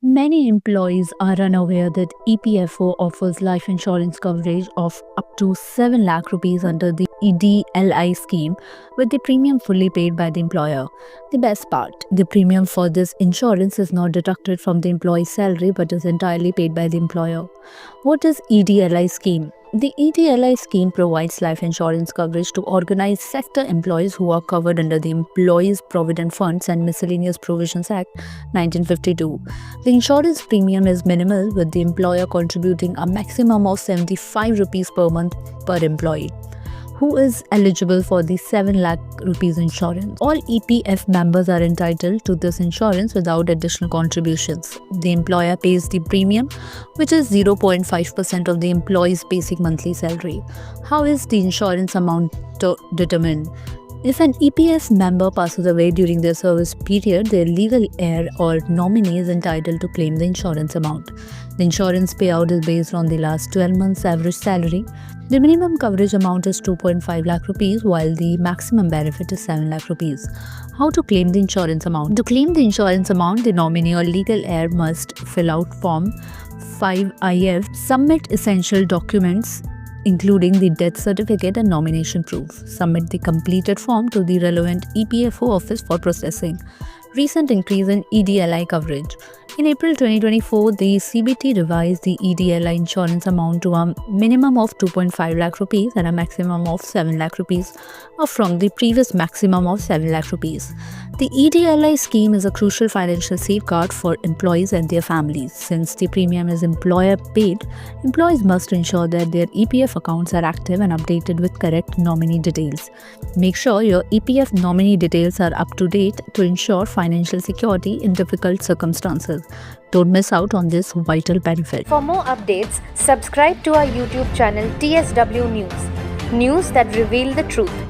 Many employees are unaware that EPFO offers life insurance coverage of up to 7 lakh rupees under the EDLI scheme, with the premium fully paid by the employer. The best part, the premium for this insurance is not deducted from the employee's salary but is entirely paid by the employer. What is EDLI scheme? The EDLI scheme provides life insurance coverage to organized sector employees who are covered under the Employees Provident Funds and Miscellaneous Provisions Act 1952. The insurance premium is minimal, with the employer contributing a maximum of 75 rupees per month per employee. Who is eligible for the 7 lakh rupees insurance? All EPF members are entitled to this insurance without additional contributions. The employer pays the premium, which is 0.5% of the employee's basic monthly salary. How is the insurance amount determined? If an EPF member passes away during their service period, their legal heir or nominee is entitled to claim the insurance amount. The insurance payout is based on the last 12 months' average salary. The minimum coverage amount is 2.5 lakh rupees, while the maximum benefit is 7 lakh rupees. How to claim the insurance amount? To claim the insurance amount, the nominee or legal heir must fill out Form 5IF, submit essential documents including the death certificate and nomination proof. Submit the completed form to the relevant EPFO office for processing. Recent increase in EDLI coverage. In April 2024, the CBT revised the EDLI insurance amount to a minimum of 2.5 lakh rupees and a maximum of 7 lakh rupees, up from the previous maximum of 7 lakh rupees. The EDLI scheme is a crucial financial safeguard for employees and their families. Since the premium is employer paid, employees must ensure that their EPF accounts are active and updated with correct nominee details. Make sure your EPF nominee details are up to date to ensure financial security in difficult circumstances. Don't miss out on this vital benefit. For more updates, subscribe to our YouTube channel TSW News. News that reveal the truth.